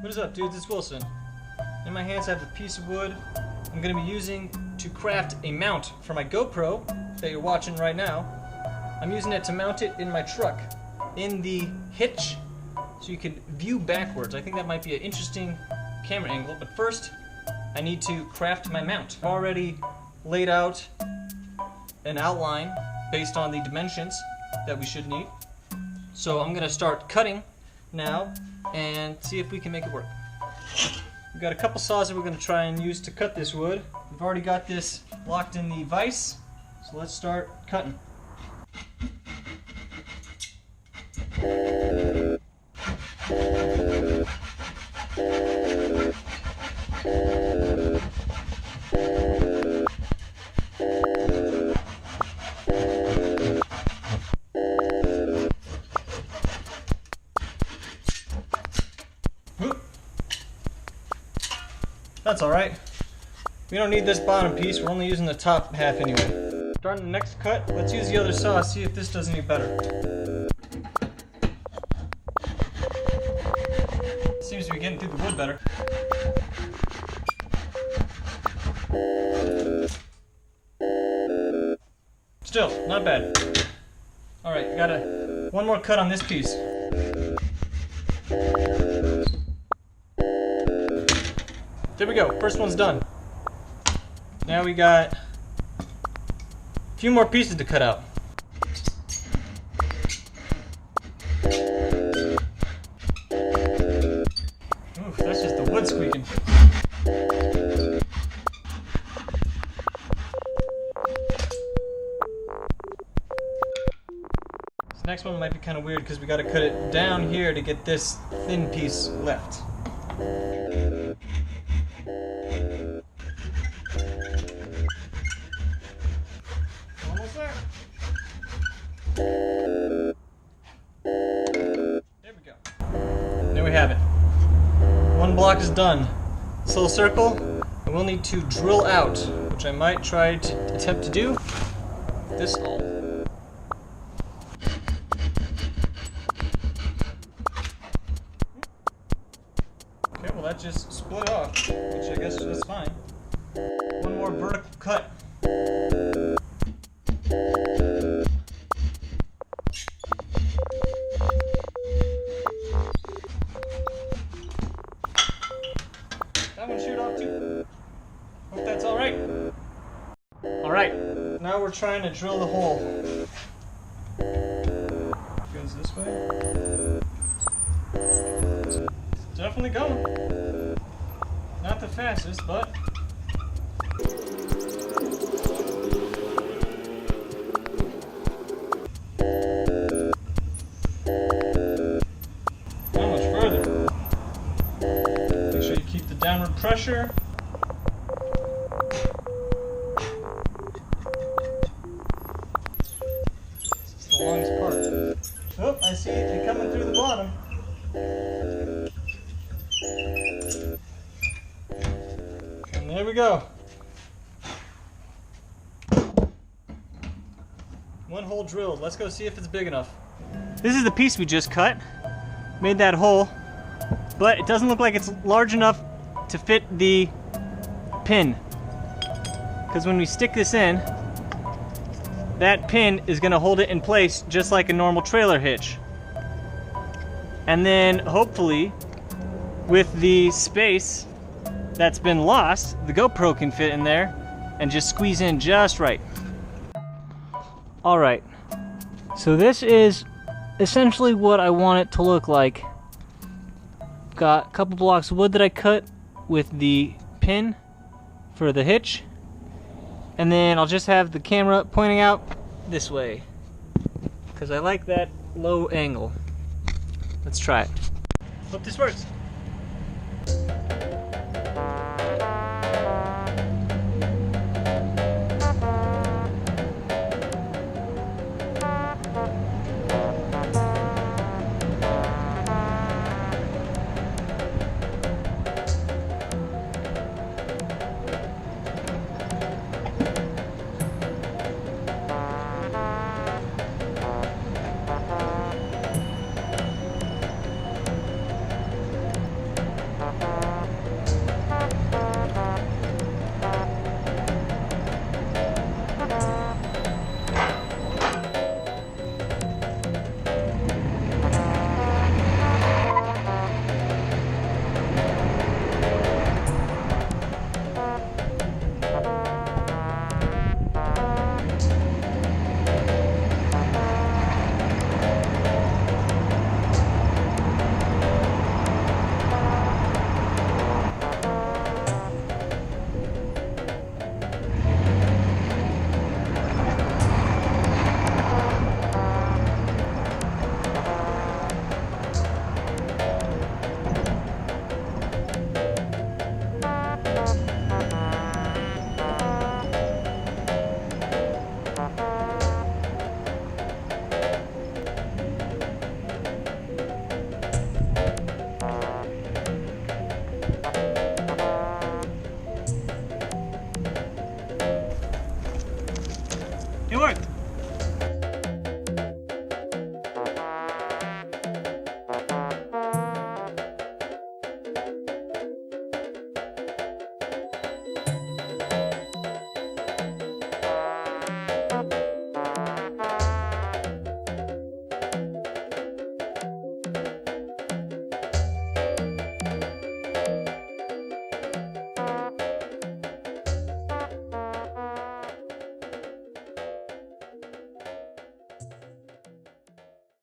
What is up, dudes? It's Wilson. In my hands I have a piece of wood I'm going to be using to craft a mount for my GoPro that you're watching right now. I'm using it to mount it in my truck in the hitch so you can view backwards. I think that might be an interesting camera angle, but first I need to craft my mount. I've already laid out an outline based on the dimensions that we should need. So I'm going to start cutting now and see if we can make it work. We've got a couple saws that we're going to try and use to cut this wood. We've already got this locked in the vise, so let's start cutting. That's alright. We don't need this bottom piece, we're only using the top half anyway. Starting the next cut, let's use the other saw, see if this does any better. Seems to be getting through the wood better. Still, not bad. Alright, got one more cut on this piece. There we go, first one's done. Now we got a few more pieces to cut out. Oof, that's just the wood squeaking. This next one might be kind of weird because we got to cut it down here to get this thin piece left. Almost there. There we go. There we have it. One block is done. This little circle, I will need to drill out, which I might try to attempt to do this hole. Okay, well that just split off, which I guess is fine. One more vertical cut. That one sheared off too. Hope that's alright. Alright, now we're trying to drill the hole. Goes this way. It's definitely going. Not the fastest, but not much further. Make sure you keep the downward pressure. This is the longest part. Oh, I see it coming through the bottom. And there we go. One hole drilled. Let's go see if it's big enough. This is the piece we just cut. Made that hole, but it doesn't look like it's large enough to fit the pin. Because when we stick this in, that pin is going to hold it in place just like a normal trailer hitch. And then hopefully, with the space that's been lost, the GoPro can fit in there and just squeeze in just right. Alright, so this is essentially what I want it to look like. Got a couple blocks of wood that I cut with the pin for the hitch, and then I'll just have the camera pointing out this way because I like that low angle. Let's try it. Hope this works.